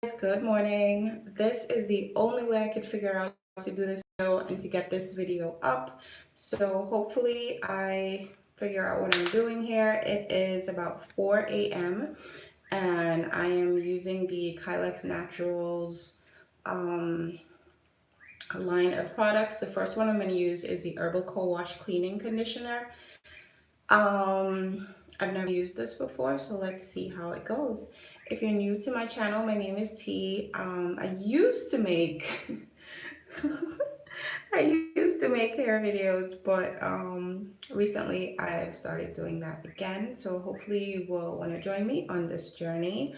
Good morning. This is the only way I could figure out to do this video and to get this video up. So hopefully I figure out what I'm doing here. It is about 4 a.m. and I am using the Kylex Naturals line of products. The first one I'm going to use is the Herbal Co-Wash Cleaning Conditioner. I've never used this before, so let's see how it goes. If you're new to my channel, my name is T. I used to make I used to make hair videos, but recently I've started doing that again. So hopefully you will want to join me on this journey.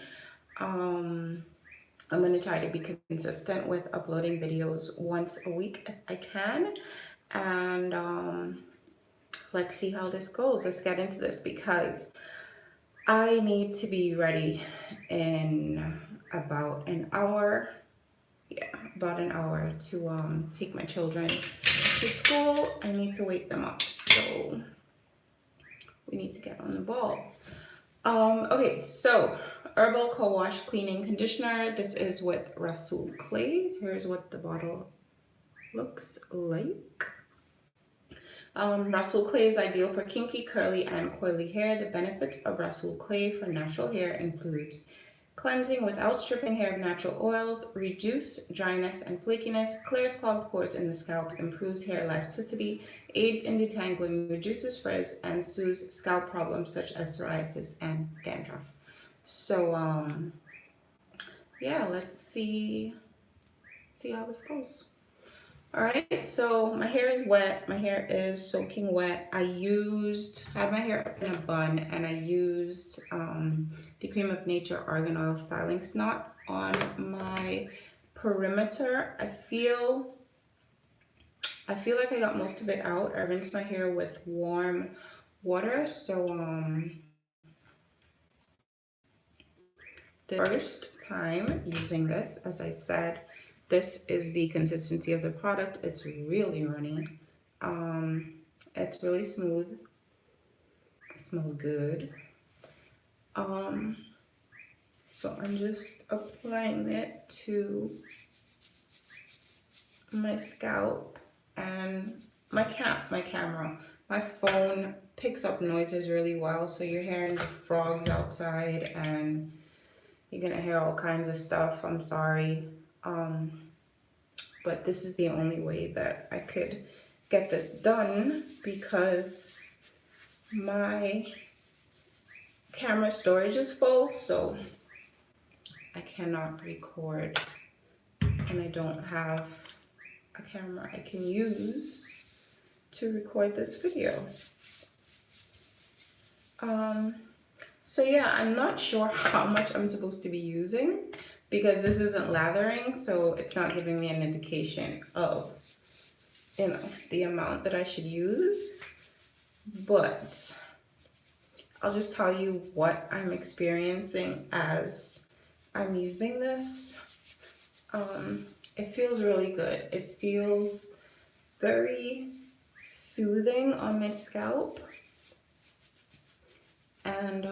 Um, I'm going to try to be consistent with uploading videos once a week if I can. And let's see how this goes. Let's get into this because I need to be ready in about an hour. Yeah, about an hour to take my children to school. I need to wake them up, so we need to get on the ball. Okay, so Herbal Co-Wash Cleaning Conditioner. This is with Rasul Clay. Here's what the bottle looks like. Rasul Clay is ideal for kinky, curly, and coily hair. The benefits of Rasul Clay for natural hair include cleansing without stripping hair of natural oils, reduce dryness and flakiness, clears clogged pores in the scalp, improves hair elasticity, aids in detangling, reduces frizz, and soothes scalp problems such as psoriasis and dandruff. So yeah, let's see how this goes. All right, so my hair is wet. My hair is soaking wet. Had my hair up in a bun, and I used the Cream of Nature Argan Oil Styling Snot on my perimeter. I feel like I got most of it out. I rinsed my hair with warm water. So the first time using this, as I said, this is the consistency of the product. It's really runny. It's really smooth. It smells good. Um, so I'm just applying it to my scalp and my camera. My phone picks up noises really well, so you're hearing the frogs outside and you're gonna hear all kinds of stuff. I'm sorry. But this is the only way that I could get this done because my camera storage is full, so I cannot record and I don't have a camera I can use to record this video. So yeah, I'm not sure how much I'm supposed to be using because this isn't lathering, so it's not giving me an indication of, the amount that I should use. But I'll just tell you what I'm experiencing as I'm using this. It feels really good. It feels very soothing on my scalp. And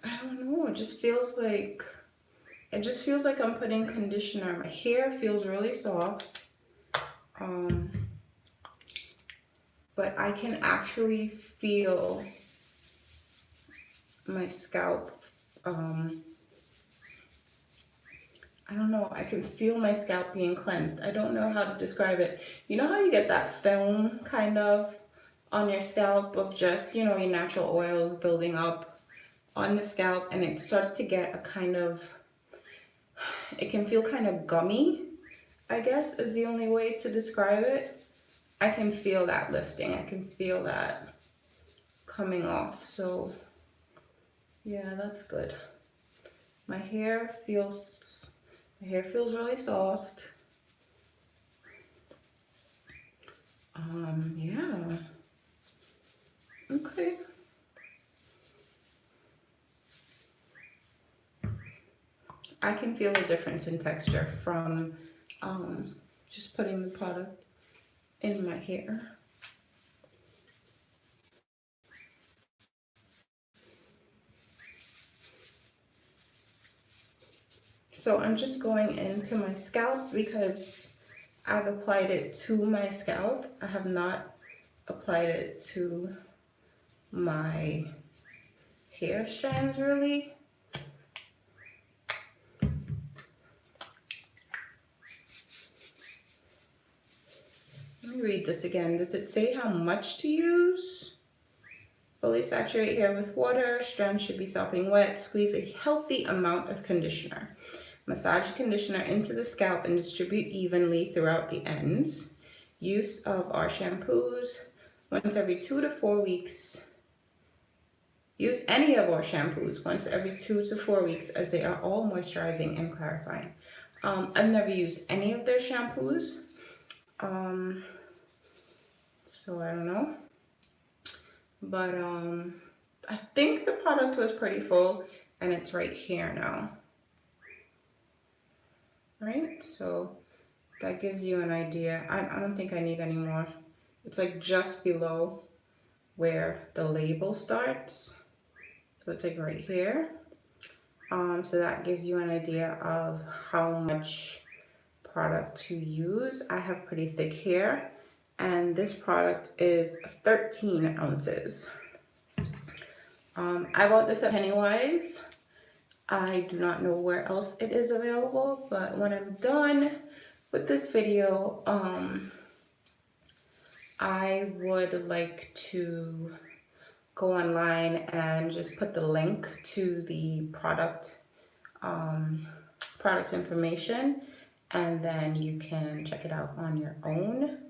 I don't know, it just feels like I'm putting conditioner. My hair feels really soft. But I can actually feel my scalp. I don't know, I can feel my scalp being cleansed. I don't know how to describe it. You know how you get that film kind of on your scalp of just, your natural oils building up on the scalp, and it starts to get a kind of, it can feel kind of gummy, I guess is the only way to describe it. I can feel that lifting. I can feel that coming off. So yeah, that's good. My hair feels really soft. Yeah. Okay. I can feel the difference in texture from just putting the product in my hair. So I'm just going into my scalp because I've applied it to my scalp. I have not applied it to my hair strands really. Let me read this again. Does it say how much to use? Fully saturate hair with water. Strands should be sopping wet. Squeeze a healthy amount of conditioner. Massage conditioner into the scalp and distribute evenly throughout the ends. Use of our shampoos once every 2 to 4 weeks. Use any of our shampoos once every 2 to 4 weeks as they are all moisturizing and clarifying. I've never used any of their shampoos, so I don't know. But I think the product was pretty full and it's right here now. Right, so that gives you an idea. I don't think I need any more. It's like just below where the label starts. So it's like right here. So that gives you an idea of how much product to use. I have pretty thick hair and this product is 13 ounces. I bought this at Pennywise. I do not know where else it is available, but when I'm done with this video, I would like to go online and just put the link to the product information, and then you can check it out on your own.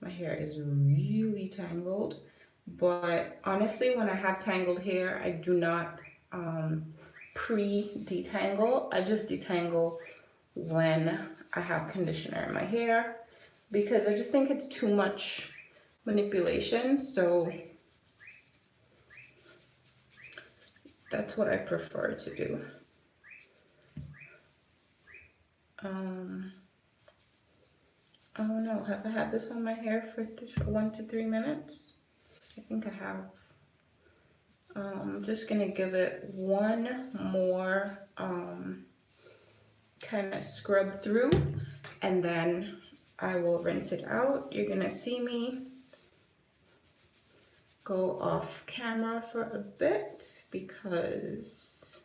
My hair is really tangled, but honestly, when I have tangled hair, I do not pre-detangle. I just detangle when I have conditioner in my hair because I just think it's too much manipulation. So that's what I prefer to do. I don't know, have I had this on my hair for 1 to 3 minutes? I think I have. I'm just gonna give it one more kind of scrub through, and then I will rinse it out. You're gonna see me go off camera for a bit because,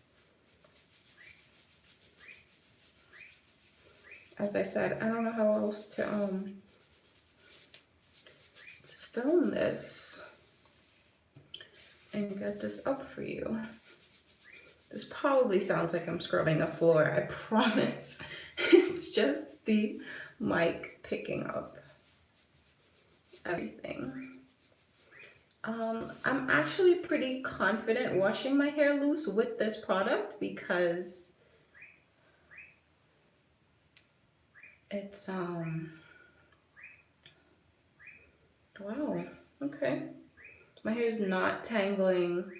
as I said, I don't know how else to film this and get this up for you. This probably sounds like I'm scrubbing a floor, I promise. It's just the mic picking up everything. I'm actually pretty confident washing my hair loose with this product because it's wow, okay. My hair is not tangling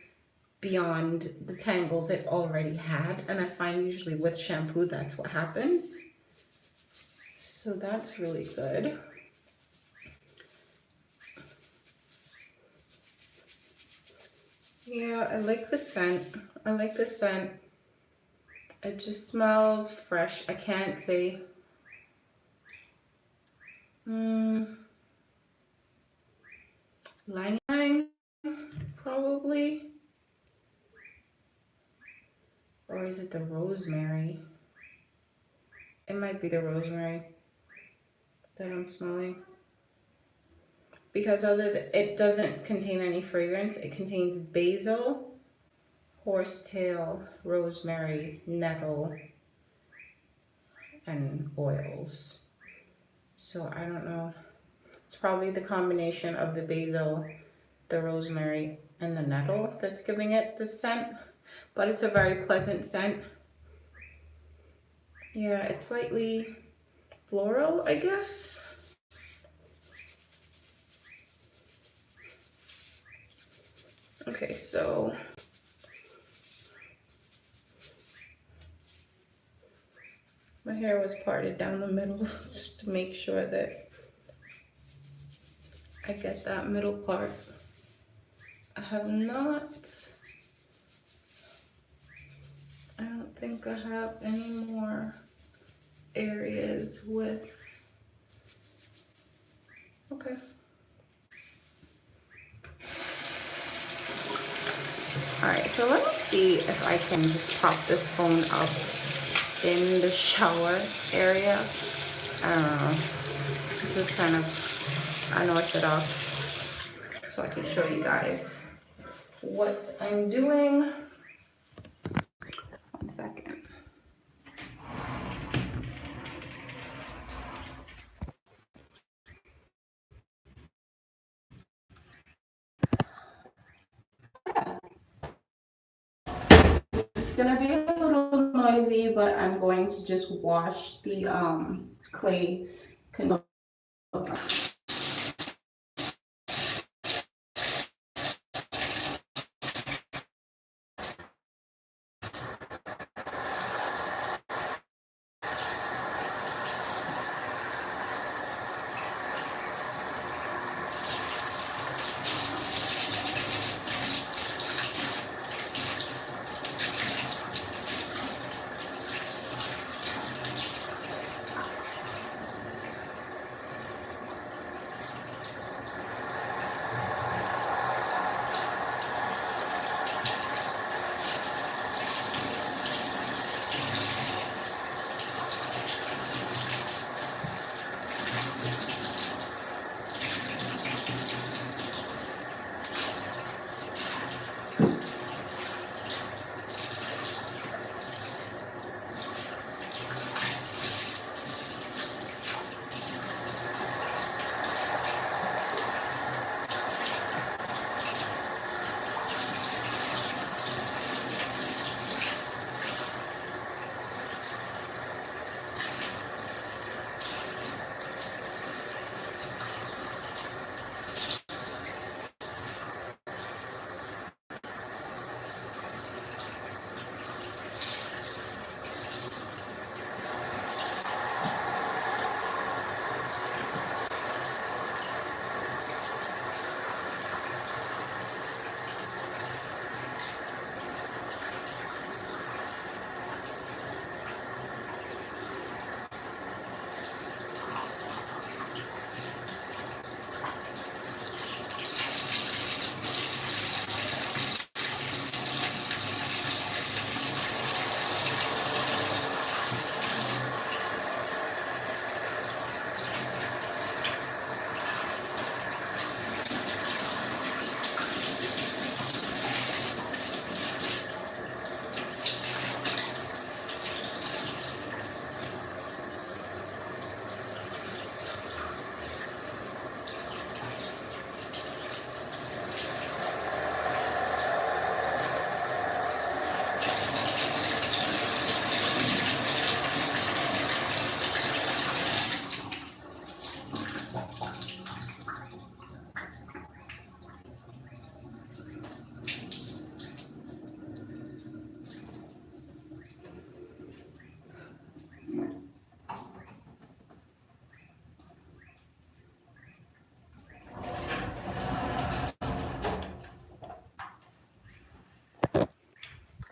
beyond the tangles it already had, and I find usually with shampoo that's what happens. So that's really good. Yeah, I like the scent. I like the scent. It just smells fresh. I can't say. Lang Lang, probably. Or is it the rosemary? It might be the rosemary that I'm smelling. Because it doesn't contain any fragrance. It contains basil, horsetail, rosemary, nettle, and oils. So I don't know. It's probably the combination of the basil, the rosemary, and the nettle that's giving it the scent. But it's a very pleasant scent. Yeah, it's slightly floral, I guess. Okay, so my hair was parted down the middle just to make sure that I get that middle part. I have not, I don't think think I have any more areas with, okay. Alright, so let me see if I can just prop this phone up in the shower area. I don't know. This is kind of unorthodox, so I can show you guys what I'm doing. 1 second. It's gonna be a little noisy, but I'm going to just wash the clay container.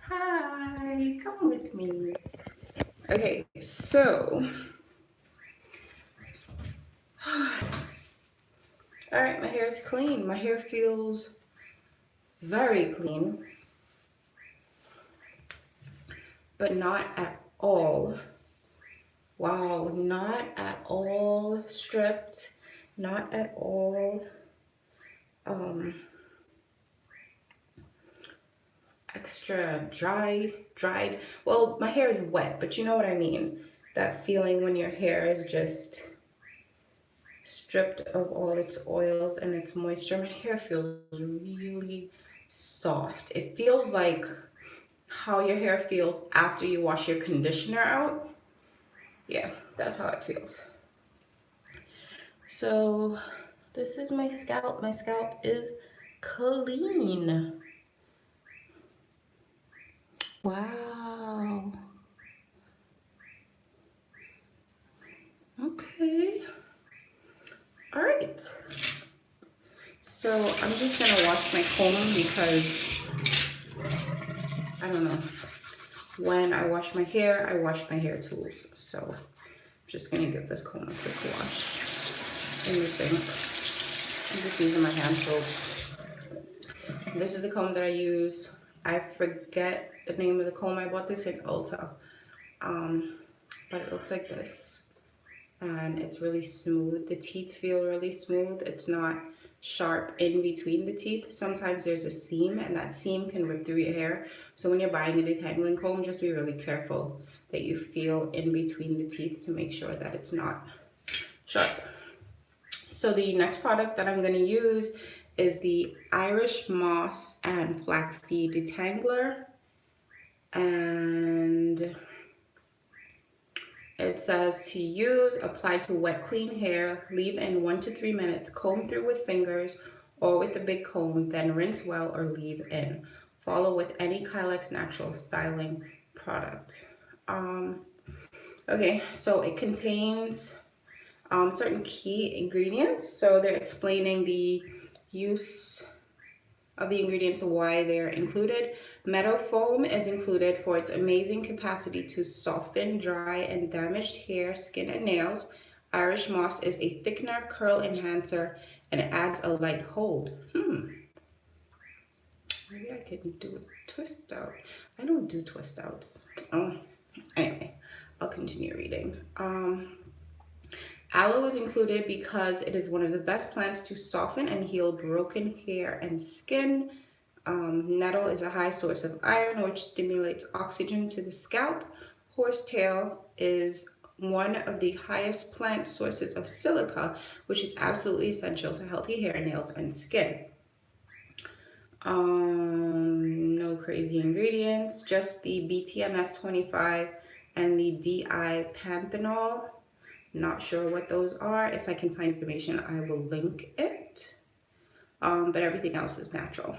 Hi, come with me. Okay, so, all right, my hair is clean. My hair feels very clean, but not at all. Wow, not at all stripped, not at all um, extra dried. Well, my hair is wet, but you know what I mean. That feeling when your hair is just stripped of all its oils and its moisture. My hair feels really soft. It feels like how your hair feels after you wash your conditioner out. Yeah, that's how it feels. So this is my scalp. My scalp is clean. Wow. Okay. All right. So I'm just gonna wash my comb because I don't know. when I wash my hair, I wash my hair tools. So I'm just gonna give this comb a quick wash in the sink. I'm just using my hand soap. This is the comb that I use. I forget the name of the comb. I bought this in Ulta. But it looks like this. And it's really smooth. The teeth feel really smooth. It's not sharp in between the teeth. Sometimes there's a seam, and that seam can rip through your hair. So when you're buying a detangling comb, just be really careful that you feel in between the teeth to make sure that it's not sharp. So the next product that I'm going to use is the Irish Moss and Flaxseed Detangler. And it says to use, apply to wet, clean hair, leave in 1 to 3 minutes, comb through with fingers or with a big comb, then rinse well or leave in. Follow with any Kylex Naturals styling product. Okay, so it contains certain key ingredients. So they're explaining the use of the ingredients and why they're included. Meadow foam is included for its amazing capacity to soften dry and damaged hair, skin, and nails. Irish moss is a thickener, curl enhancer, and it adds a light hold. Maybe I can do a twist out. I don't do twist outs. Anyway, I'll continue reading. Aloe is included because it is one of the best plants to soften and heal broken hair and skin. Nettle is a high source of iron, which stimulates oxygen to the scalp. Horsetail is one of the highest plant sources of silica, which is absolutely essential to healthy hair, nails, and skin. No crazy ingredients, just the BTMS 25 and the DI panthenol. Not sure what those are. If I can find information, I will link it. But everything else is natural.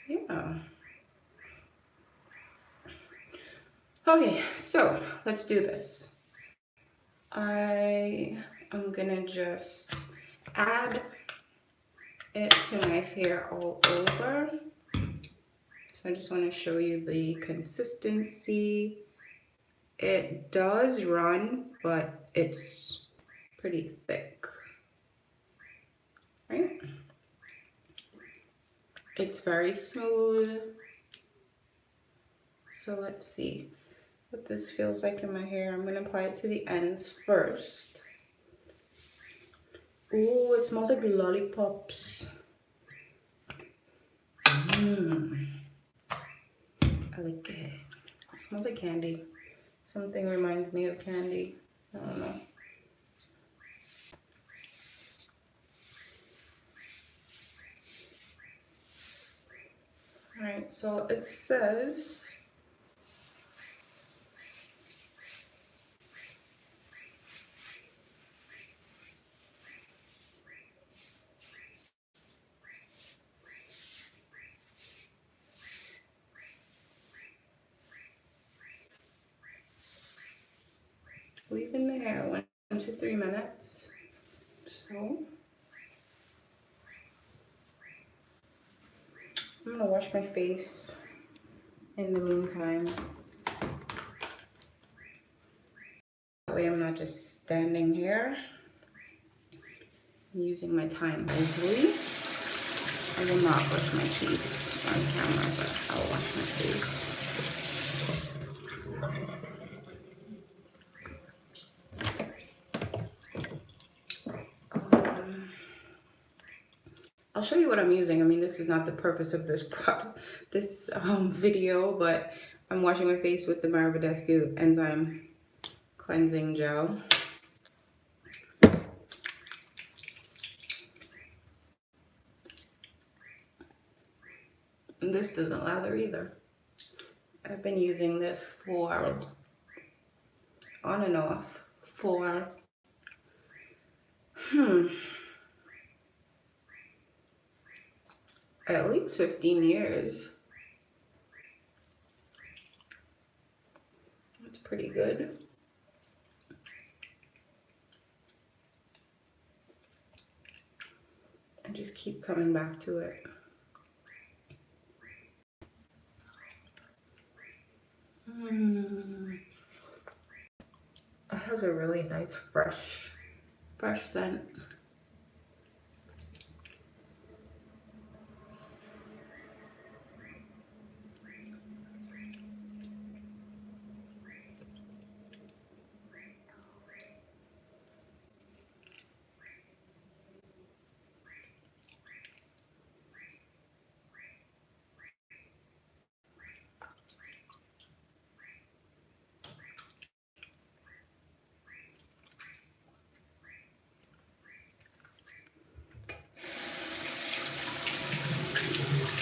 Yeah. Okay, so let's do this. I am gonna just add it to my hair all over. So I just want to show you the consistency. It does run, but it's pretty thick, right? It's very smooth. So let's see what this feels like in my hair. I'm gonna apply it to the ends first. Ooh, it smells like lollipops. I like it. It smells like candy. Something reminds me of candy. I don't know. Alright, so it says leave in the hair 1 to 3 minutes. So I'm gonna wash my face in the meantime. That way I'm not just standing here. I'm using my time wisely. I will not brush my teeth on camera, but I'll wash my face. I'll show you what I'm using. I mean, this is not the purpose of this video, but I'm washing my face with the Maravadescu Enzyme Cleansing Gel. And this doesn't lather either. I've been using this for on and off for at least 15 years. That's pretty good. I just keep coming back to it. has a really nice fresh scent.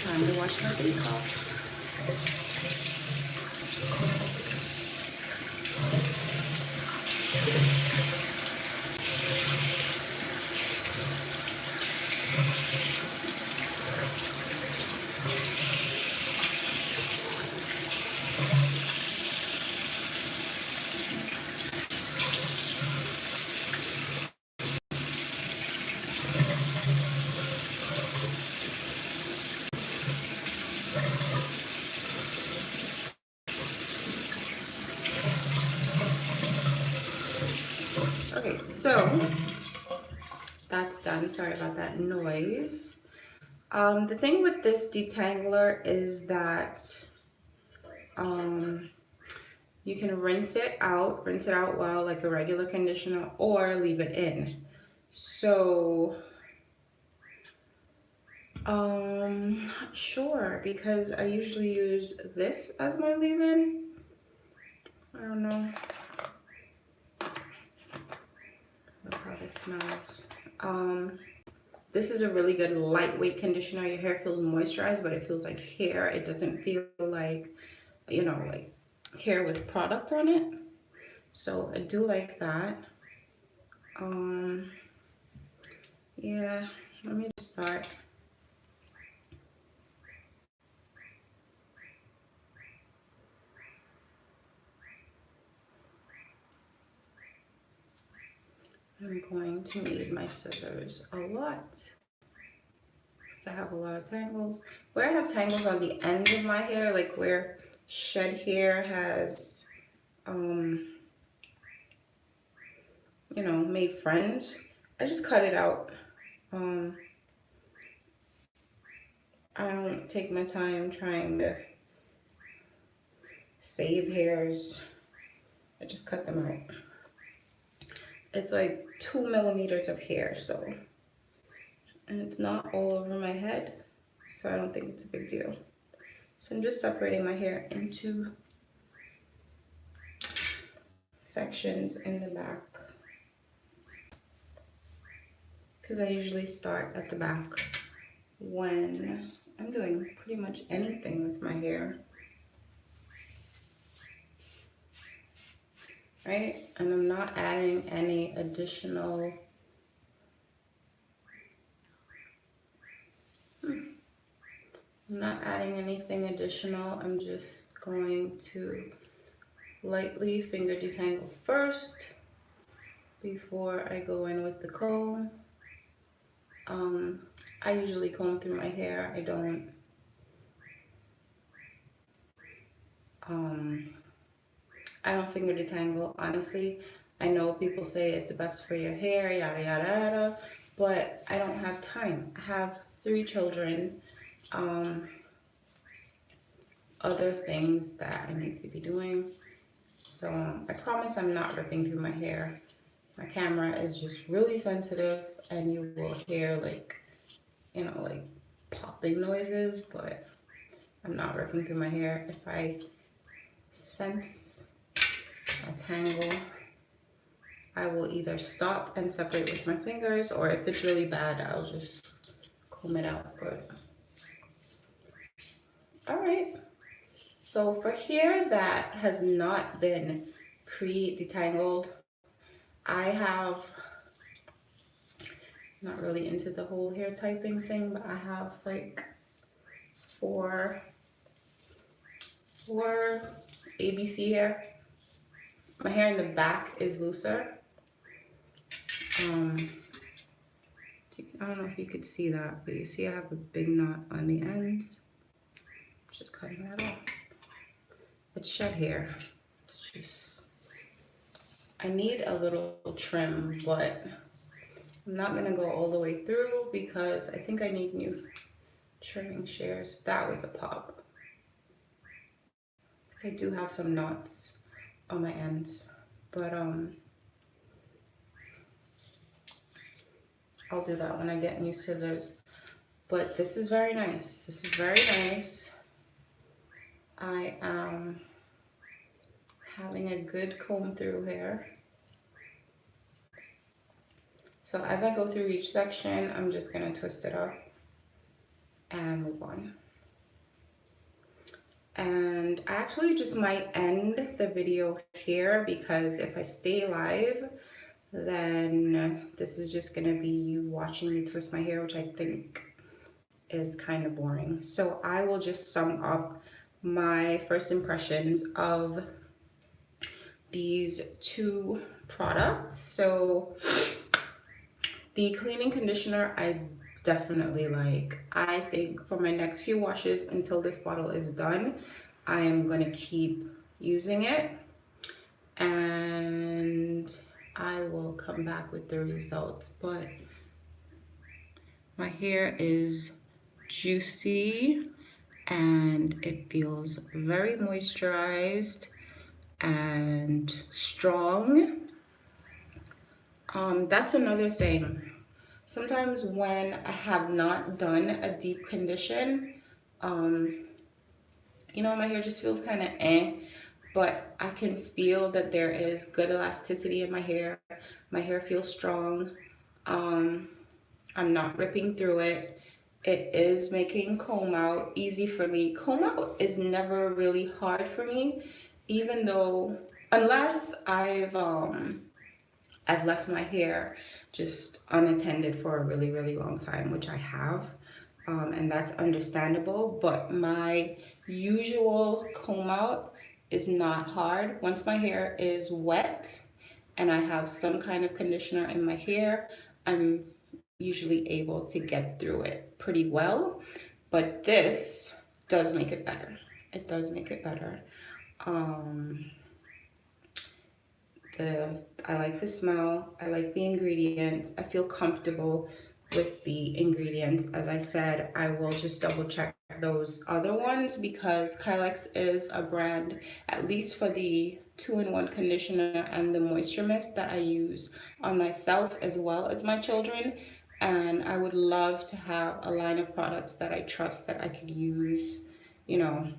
Time to wash my face off. Okay, so that's done. Sorry about that noise. The thing with this detangler is that you can rinse it out well like a regular conditioner, or leave it in. So not sure, because I usually use this as my leave-in. I don't know. Look how this smells. This is a really good lightweight conditioner. Your hair feels moisturized, but it feels like hair. It doesn't feel like, you know, like hair with product on it. So I do like that. Yeah, let me just start. I'm going to need my scissors a lot, because I have a lot of tangles. Where I have tangles on the ends of my hair, like where shed hair has, you know, made friends, I just cut it out. I don't take my time trying to save hairs. I just cut them out. It's like 2 millimeters of hair, so, and it's not all over my head, so I don't think it's a big deal. So I'm just separating my hair into sections in the back, because I usually start at the back when I'm doing pretty much anything with my hair, right? And I'm not adding any additional I'm not adding anything additional. I'm just going to lightly finger detangle first before I go in with the comb. I usually comb through my hair. I don't finger detangle, honestly. I know people say it's best for your hair, yada yada yada, but I don't have time. I have 3 children, other things that I need to be doing. So I promise I'm not ripping through my hair. My camera is just really sensitive, and you will hear like, you know, like popping noises, but I'm not ripping through my hair. If I sense a tangle, I will either stop and separate with my fingers, or if it's really bad, I'll just comb it out. But all right, so for hair that has not been pre-detangled, I have, not really into the whole hair typing thing, but I have like four ABC hair. My hair in the back is looser. I don't know if you could see that, but you see I have a big knot on the ends. Just cutting that off. It's shed hair. It's just I need a little trim, but I'm not gonna go all the way through because I think I need new trimming shears. That was a pop. Because I do have some knots on my ends, but I'll do that when I get new scissors. But this is very nice. This is very nice. I am having a good comb through here. So as I go through each section, I'm just gonna twist it up and move on. And I actually just might end the video here because if I stay live, then this is just gonna be you watching me twist my hair, which I think is kind of boring. So I will just sum up my first impressions of these two products. So the cleaning conditioner I definitely like. I think for my next few washes until this bottle is done, I am going to keep using it and I will come back with the results. But my hair is juicy and it feels very moisturized and strong. That's another thing. Sometimes when I have not done a deep condition, um, you know, my hair just feels kind of but I can feel that there is good elasticity in my hair. My hair feels strong. Um, I'm not ripping through it. It is making comb out easy for me. Comb out is never really hard for me, even though, unless I've left my hair just unattended for a really, really long time, which I have, and that's understandable. But my usual comb out is not hard. Once my hair is wet and I have some kind of conditioner in my hair, I'm usually able to get through it pretty well. But this does make it better. It does make it better. Um, I like the smell, I like the ingredients, I feel comfortable with the ingredients. As I said, I will just double check those other ones because Kylex is a brand, at least for the 2-in-1 conditioner and the moisture mist, that I use on myself as well as my children. And I would love to have a line of products that I trust that I could use, you know,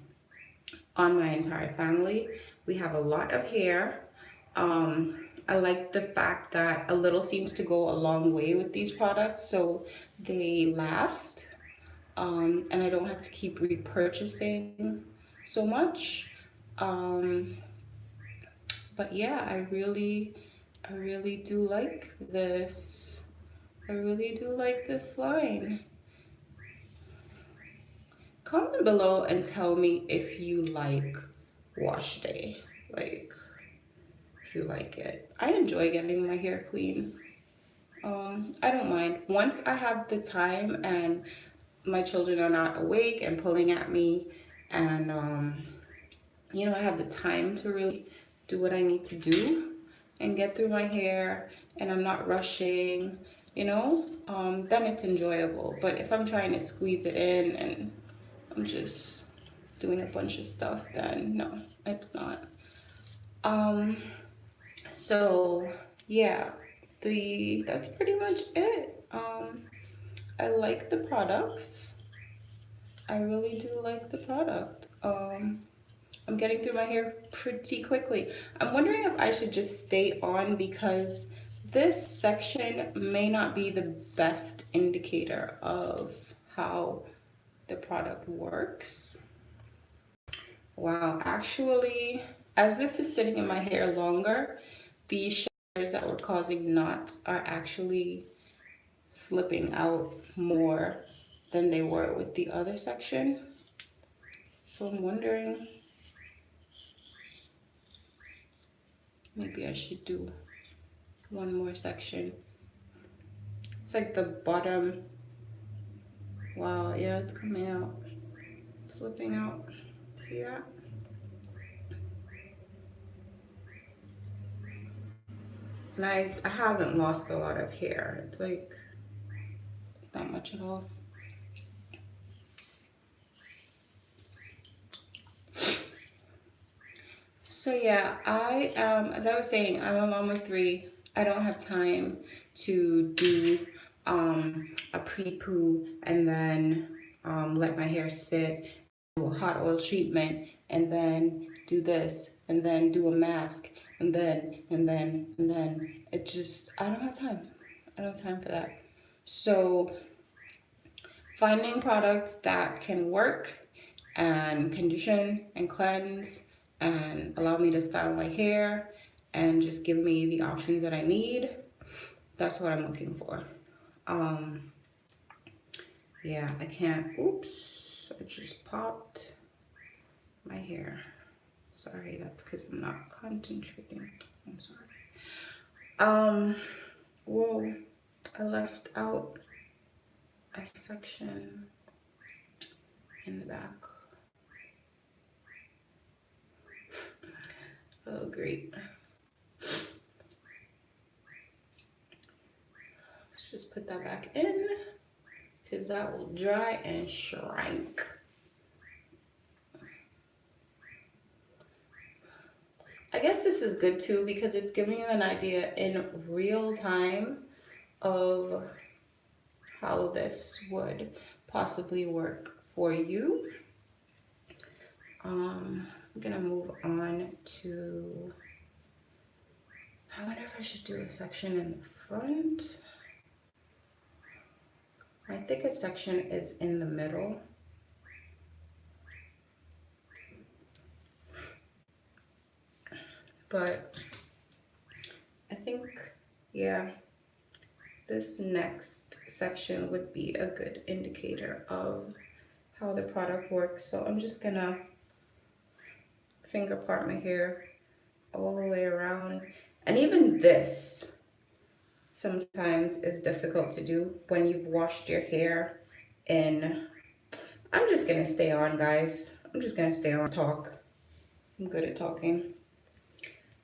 on my entire family. We have a lot of hair. I like the fact that a little seems to go a long way with these products, so they last, and I don't have to keep repurchasing so much. Um, but yeah, I really do like this. I really do like this line. Comment below and tell me if you like wash day. Like, if you like it. I enjoy getting my hair clean. I don't mind. Once I have the time and my children are not awake and pulling at me and you know, I have the time to really do what I need to do and get through my hair and I'm not rushing, you know, then it's enjoyable. But if I'm trying to squeeze it in and I'm just doing a bunch of stuff, then no, it's not. Um, So yeah, the that's pretty much it. I like the products. I really do like the product. I'm getting through my hair pretty quickly. I'm wondering if I should just stay on because this section may not be the best indicator of how the product works. Wow, actually, as this is sitting in my hair longer, these shaders that were causing knots are actually slipping out more than they were with the other section. So I'm wondering, maybe I should do one more section. It's like the bottom. Wow, yeah, it's coming out, slipping out. See that? And I haven't lost a lot of hair. It's like not much at all. So yeah, as I was saying, I'm a mom of three. I don't have time to do a pre-poo and then let my hair sit, do a hot oil treatment, and then do this, and then do a mask, and then. It just, I don't have time. I don't have time for that. So finding products that can work and condition and cleanse and allow me to style my hair and just give me the options that I need. That's what I'm looking for. Um, yeah, I can't, oops, I just popped my hair. Sorry, that's because I'm not concentrating. I'm sorry. Whoa, I left out a section in the back. Oh, great. Let's just put that back in because that will dry and shrink. I guess this is good too because it's giving you an idea in real time of how this would possibly work for you. I'm gonna move on to, I wonder if I should do a section in the front. My thickest section is in the middle. But I think, yeah, this next section would be a good indicator of how the product works. So I'm just gonna finger part my hair all the way around. And even this sometimes is difficult to do when you've washed your hair in. I'm just gonna stay on, guys. I'm just gonna stay on talk. I'm good at talking.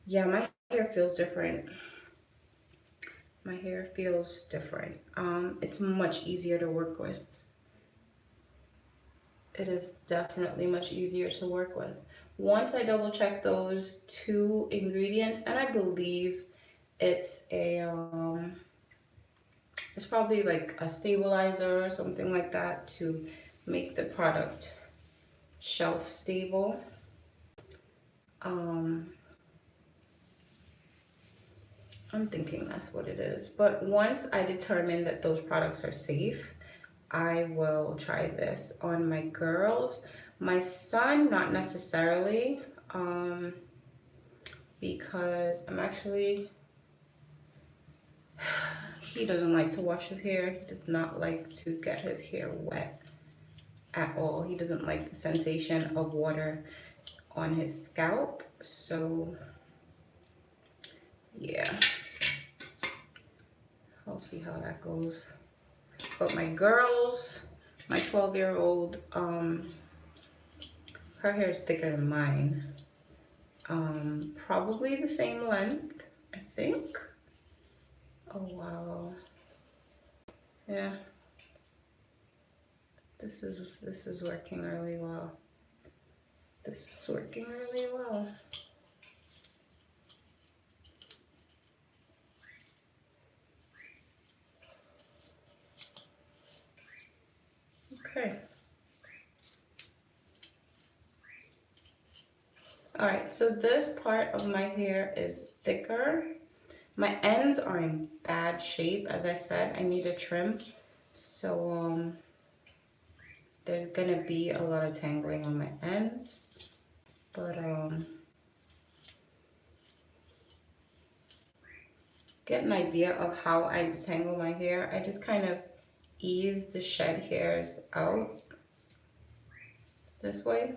Yeah, my hair feels different. My hair feels different. It's much easier to work with. It is definitely much easier to work with. Once I double check those two ingredients, and I believe it's it's probably like a stabilizer or something like that to make the product shelf stable. I'm thinking that's what it is. But once I determine that those products are safe, I will try this on my girls. My son, not necessarily, because he doesn't like to wash his hair. He does not like to get his hair wet at all. He doesn't like the sensation of water on his scalp. So, yeah, I'll see how that goes. But my girls, my 12-year-old, her hair is thicker than mine. Probably the same length, I think. Oh, wow. Yeah. This is working really well. This is working really well. Okay. All right, so this part of my hair is thicker. My ends are in bad shape. As I said, I need a trim. So there's gonna be a lot of tangling on my ends. But get an idea of how I detangle my hair. I just kind of ease the shed hairs out this way.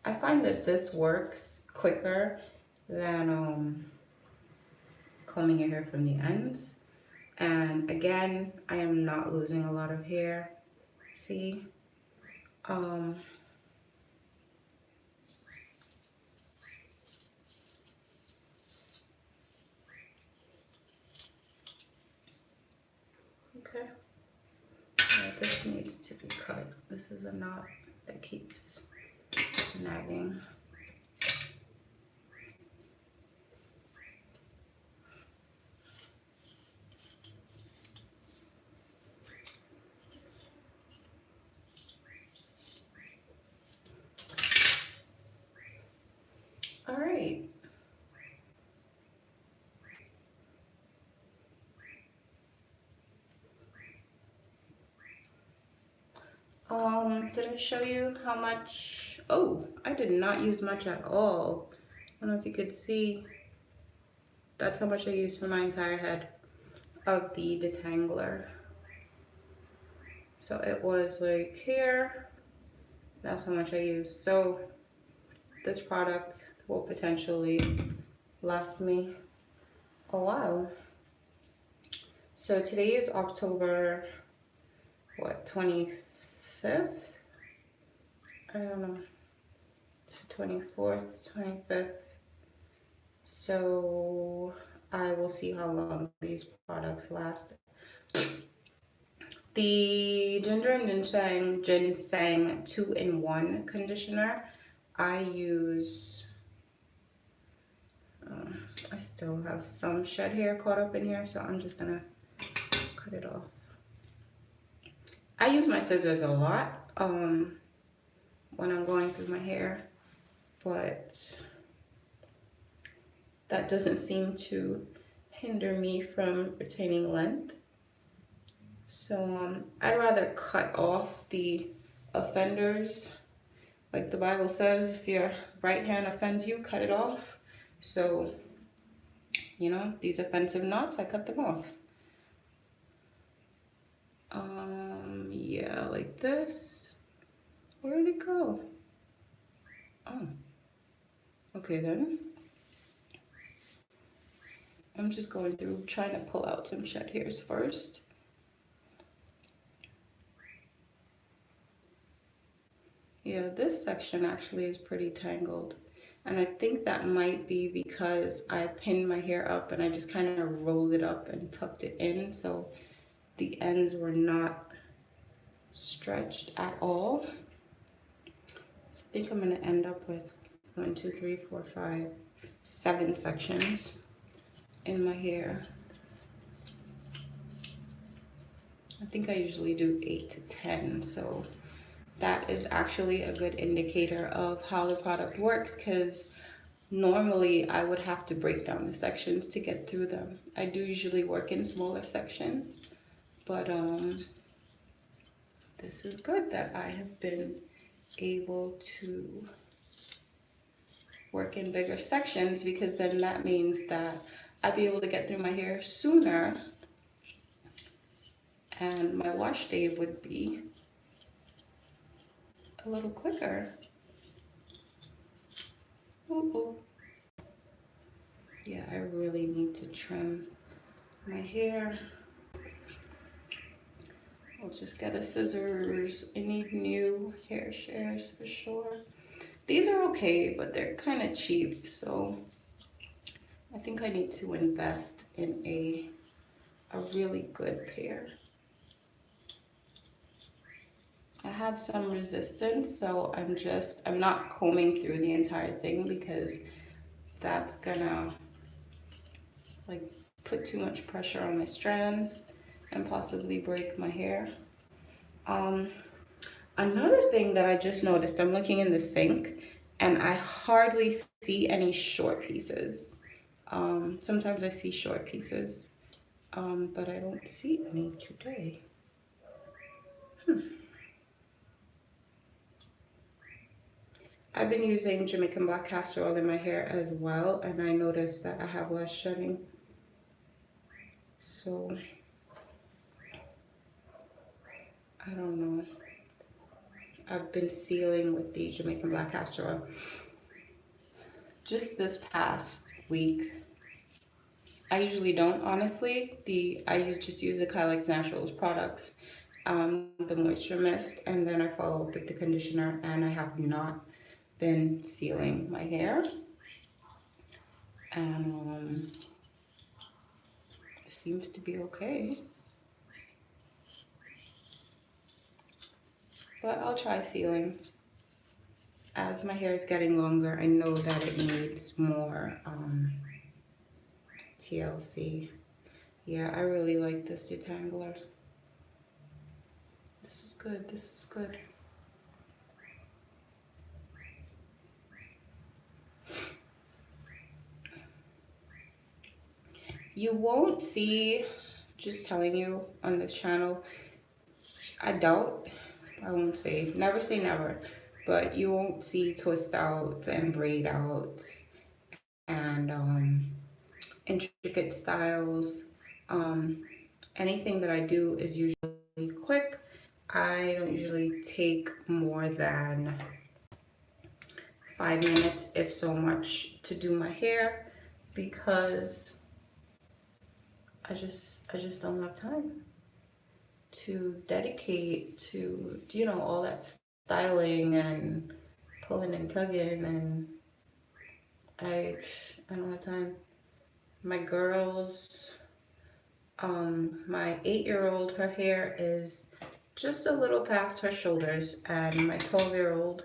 I find that this works quicker than combing your hair from the ends. And again, I am not losing a lot of hair. See? this is a knot that keeps nagging. All right. Did I show you how much? Oh, I did not use much at all. I don't know if you could see. That's how much I used for my entire head of the Detangler. So it was like here. That's how much I used. So this product will potentially last me a while. So today is October, what, 25th? I don't know. 24th, 25th. So I will see how long these products last. The ginger and ginseng 2-in-1 conditioner, I use, I still have some shed hair caught up in here, so I'm just gonna cut it off. I use my scissors a lot when I'm going through my hair, but that doesn't seem to hinder me from retaining length. So I'd rather cut off the offenders. Like the Bible says, if your right hand offends you, cut it off. So, you know, these offensive knots, I cut them off. Yeah, like this. Where did it go? Oh, okay then. I'm just going through trying to pull out some shed hairs first. Yeah, this section actually is pretty tangled. And I think that might be because I pinned my hair up and I just kind of rolled it up and tucked it in. So the ends were not stretched at all. So I think I'm gonna end up with 1, 2, 3, 4, 5, 7 sections in my hair. I think I usually do 8 to 10, so that is actually a good indicator of how the product works, because normally I would have to break down the sections to get through them. I do usually work in smaller sections, but this is good that I have been able to work in bigger sections, because then that means that I'd be able to get through my hair sooner and my wash day would be a little quicker. Ooh. Yeah, I really need to trim my hair. I'll just get a scissors. I need new hair shears for sure. These are okay, but they're kind of cheap, so I think I need to invest in a really good pair. I have some resistance, so I'm not combing through the entire thing, because that's gonna like put too much pressure on my strands and possibly break my hair. Another thing that I just noticed, I'm looking in the sink and I hardly see any short pieces. Sometimes I see short pieces, but I don't see any today. I've been using Jamaican black castor oil in my hair as well, and I noticed that I have less shedding. So, I don't know. I've been sealing with the Jamaican black castor oil. Just this past week, I usually don't, honestly. I just use the Kylex Naturals products, the moisture mist, and then I follow up with the conditioner, and I have not been sealing my hair. And it seems to be okay. but I'll try sealing. As my hair is getting longer, I know that it needs more TLC. Yeah, I really like this detangler. This is good, this is good. You won't see, just telling you on this channel, I doubt, I won't say never, but you won't see twist outs and braid outs and intricate styles. Um, Anything that I do is usually quick. I don't usually take more than 5 minutes, if so much, to do my hair because I just don't have time to dedicate to, you know, all that styling and pulling and tugging, and I don't have time. My girls, my 8-year-old, her hair is just a little past her shoulders, and my 12-year-old,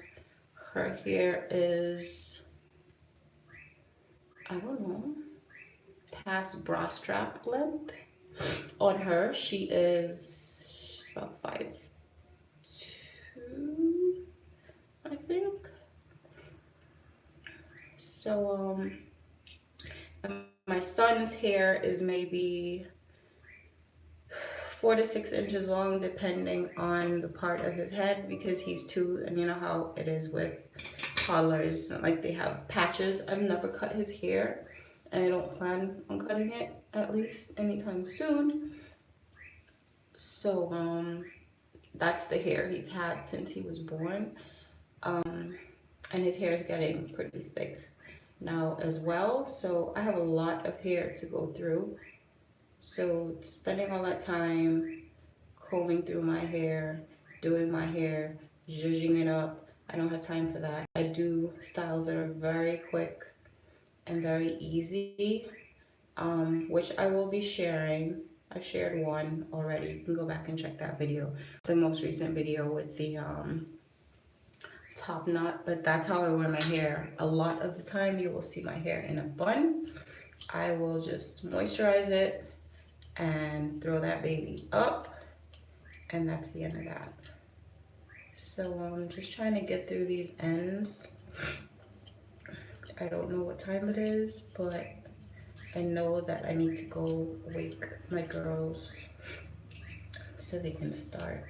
her hair is, I don't know, past bra strap length. On her, she's about 5'2", I think. So, and my son's hair is maybe 4 to 6 inches long, depending on the part of his head, because he's 2, and you know how it is with toddlers, like they have patches. I've never cut his hair, and I don't plan on cutting it, at least anytime soon. So, that's the hair he's had since he was born. And his hair is getting pretty thick now as well. So I have a lot of hair to go through. So spending all that time combing through my hair, doing my hair, zhuzhing it up, I don't have time for that. I do styles that are very quick and very easy, which I will be sharing. I've shared one already. You can go back and check that video, the most recent video with the top knot, but that's how I wear my hair. A lot of the time you will see my hair in a bun. I will just moisturize it and throw that baby up, and that's the end of that. So I'm just trying to get through these ends. I don't know what time it is, but I know that I need to go wake my girls so they can start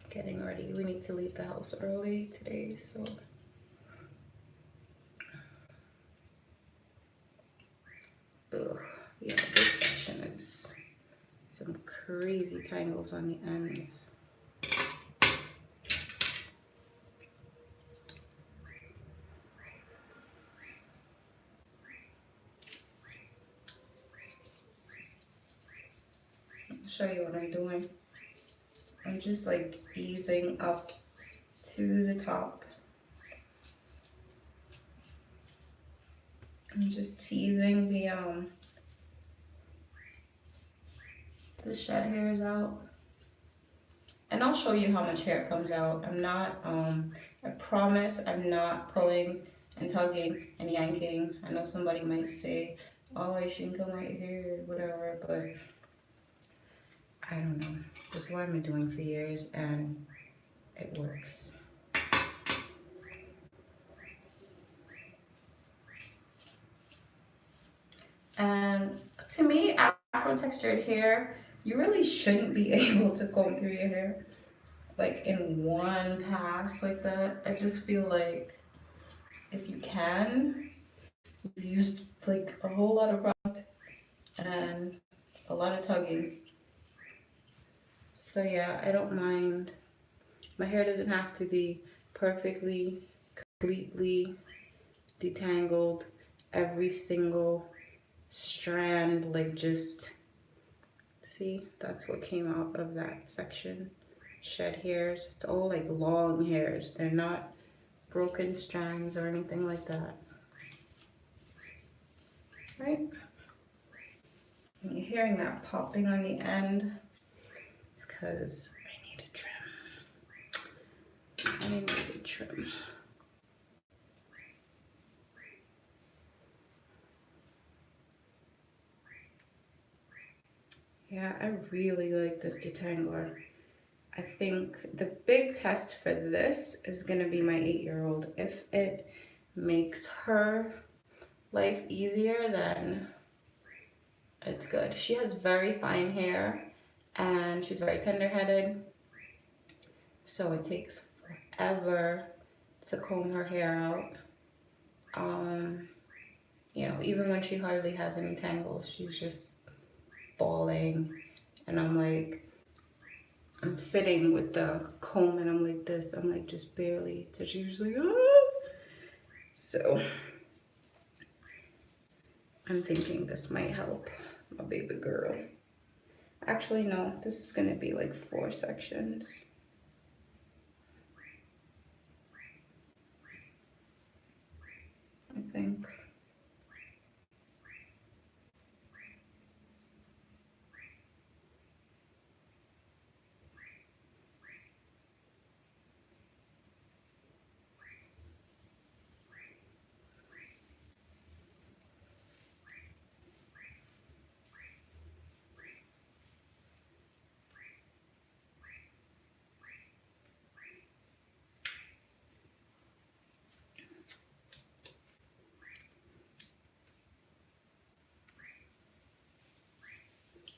getting ready. We need to leave the house early today, so ugh, yeah, this section is some crazy tangles on the ends. I'll show you what I'm doing. I'm just like easing up to the top. I'm just teasing the shed hairs out. And I'll show you how much hair comes out. I'm not, I promise I'm not pulling and tugging and yanking. I know somebody might say, oh, I shouldn't comb out your hair, whatever, but I don't know. This is what I've been doing for years, and it works. And to me, Afro textured hair, you really shouldn't be able to comb through your hair like in one pass like that. I just feel like if you can, you've used like a whole lot of product and a lot of tugging. So yeah, I don't mind. My hair doesn't have to be perfectly, completely detangled, every single strand, like just, see, that's what came out of that section. Shed hairs, it's all like long hairs. They're not broken strands or anything like that. Right? And you're hearing that popping on the end. It's because I need to trim. Yeah, I really like this Detangler. I think the big test for this is gonna be my 8-year-old. If it makes her life easier, then it's good. She has very fine hair and she's very tender-headed, so it takes forever to comb her hair out. You know, even when she hardly has any tangles, she's just bawling, and I'm sitting with the comb and I'm like this. I'm like just barely. So she's like, oh. So I'm thinking this might help my baby girl. Actually, no, this is gonna be like 4 sections, I think.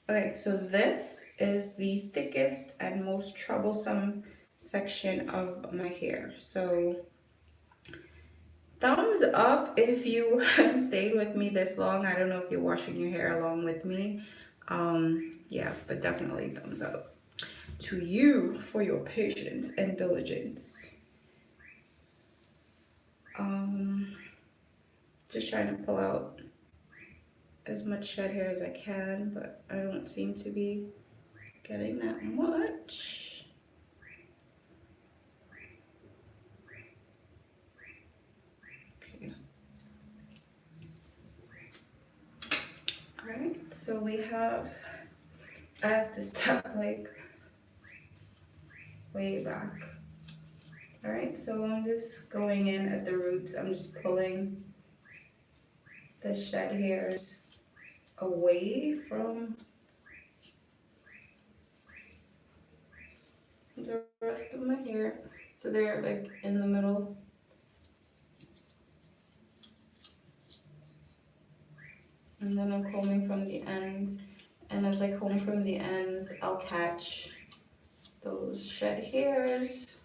Okay, so this is the thickest and most troublesome section of my hair. So thumbs up if you have stayed with me this long. I don't know if you're washing your hair along with me. Yeah, but definitely thumbs up to you for your patience and diligence. Um, just trying to pull out as much shed hair as I can, but I don't seem to be getting that much. Okay. All right, so I have to step like way back. All right, so I'm just going in at the roots. I'm just pulling the shed hairs away from the rest of my hair. So they're like in the middle. And then I'm combing from the ends. And as I comb from the ends, I'll catch those shed hairs.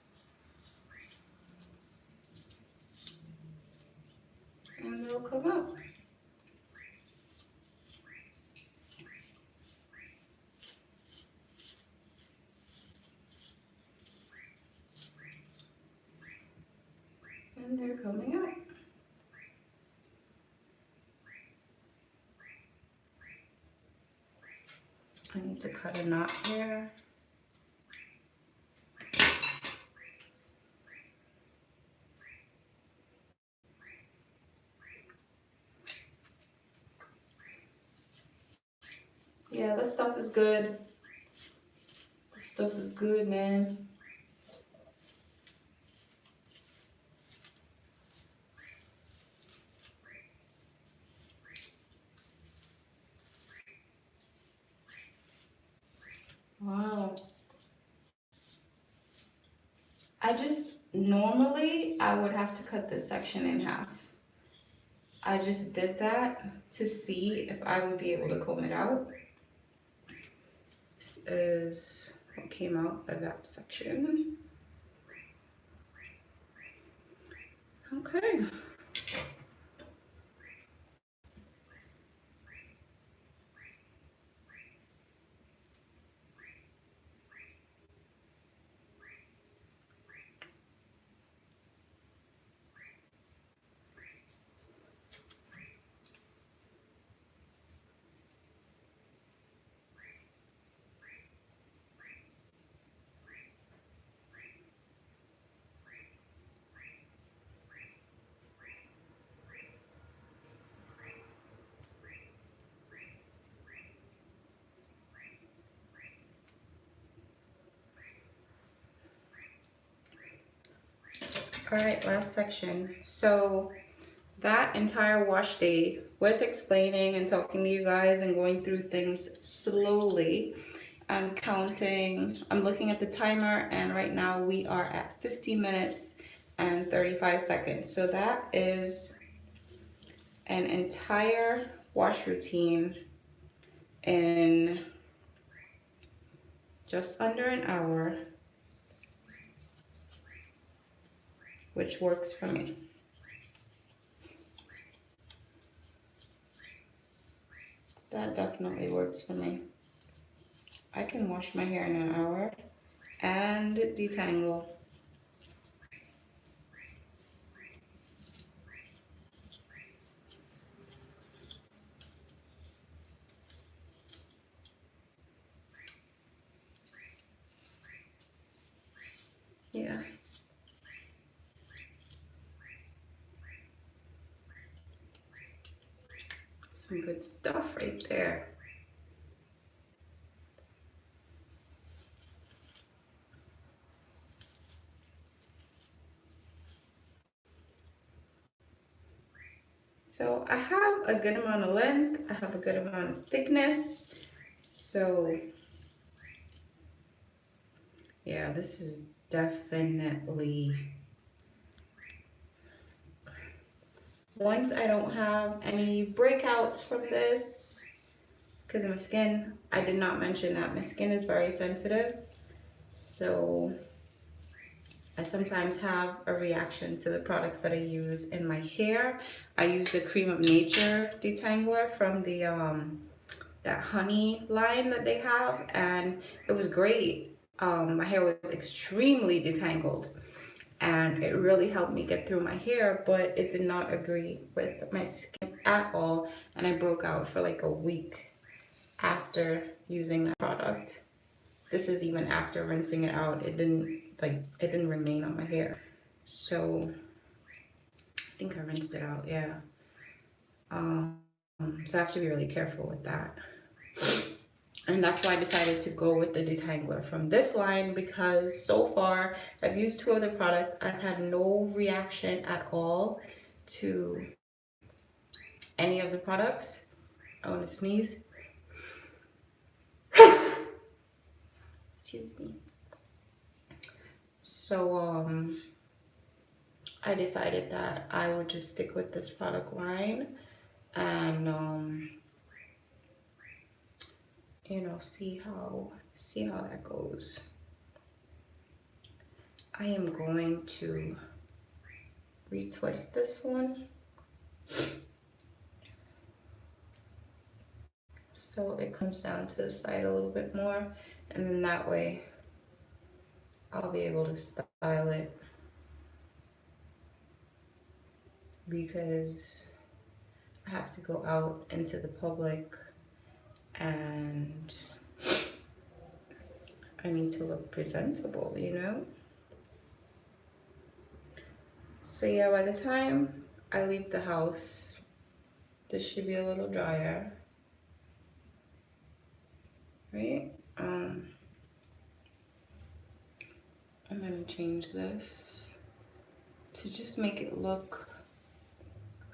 And they'll come out. And they're coming out. I need to cut a knot here. Yeah, this stuff is good. This stuff is good, man. Wow. Normally I would have to cut this section in half. I just did that to see if I would be able to comb it out. This is what came out of that section. Okay. All right, last section. So that entire wash day with explaining and talking to you guys and going through things slowly, I'm counting, I'm looking at the timer, and right now we are at 50 minutes and 35 seconds. So that is an entire wash routine in just under an hour, which works for me. That definitely works for me. I can wash my hair in an hour and detangle. Yeah, some good stuff right there. So I have a good amount of length, I have a good amount of thickness. So yeah, this is definitely, once I don't have any breakouts from this, because of my skin, I did not mention that my skin is very sensitive. So I sometimes have a reaction to the products that I use in my hair. I use the Cream of Nature detangler from the that honey line that they have, and it was great. My hair was extremely detangled, and it really helped me get through my hair, but it did not agree with my skin at all, and I broke out for like a week after using that product. This is even after rinsing it out. It didn't remain on my hair. So I think I rinsed it out, yeah. So I have to be really careful with that. And that's why I decided to go with the detangler from this line, because so far I've used two other products. I've had no reaction at all to any of the products. I want to sneeze. Excuse me. So I decided that I would just stick with this product line and you know, see how that goes. I am going to retwist this one so it comes down to the side a little bit more, and then that way I'll be able to style it, because I have to go out into the public and I need to look presentable, you know? So yeah, by the time I leave the house, this should be a little drier, right? I'm gonna change this to just make it look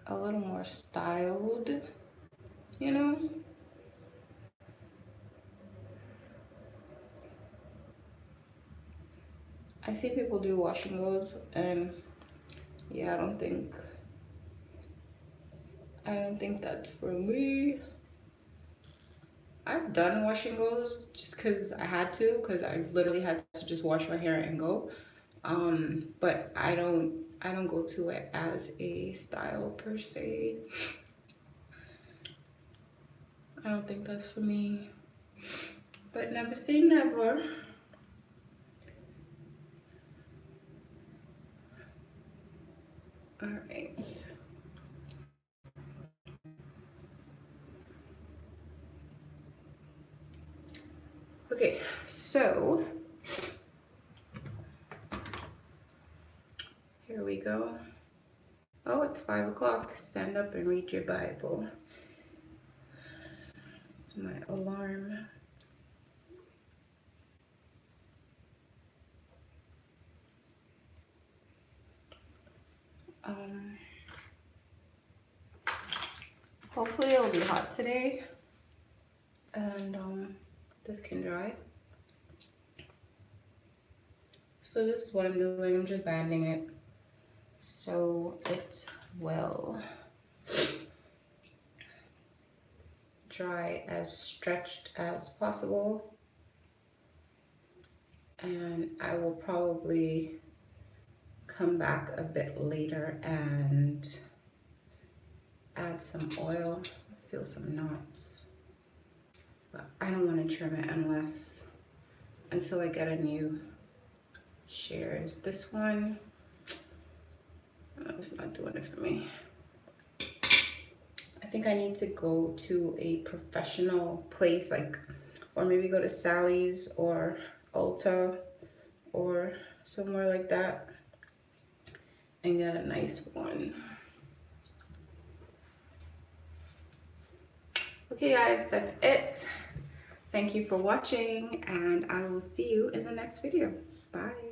a little more styled, you know? I see people do wash and goes, and yeah, I don't think that's for me. I've done wash and goes just because I had to, because I literally had to just wash my hair and go. But I don't go to it as a style per se. I don't think that's for me. But never say never. All right. Okay, so here we go. Oh, it's 5 o'clock. Stand up and read your Bible. It's my alarm. Um, hopefully it'll be hot today, and this can dry. So this is what I'm doing. I'm just banding it so it will dry as stretched as possible. And I will probably come back a bit later and add some oil. I feel some knots, but I don't want to trim it until I get a new shears. This one, it's not doing it for me. I think I need to go to a professional place, like, or maybe go to Sally's or Ulta or somewhere like that and get a nice one. Okay guys, that's it. Thank you for watching, and I will see you in the next video. Bye.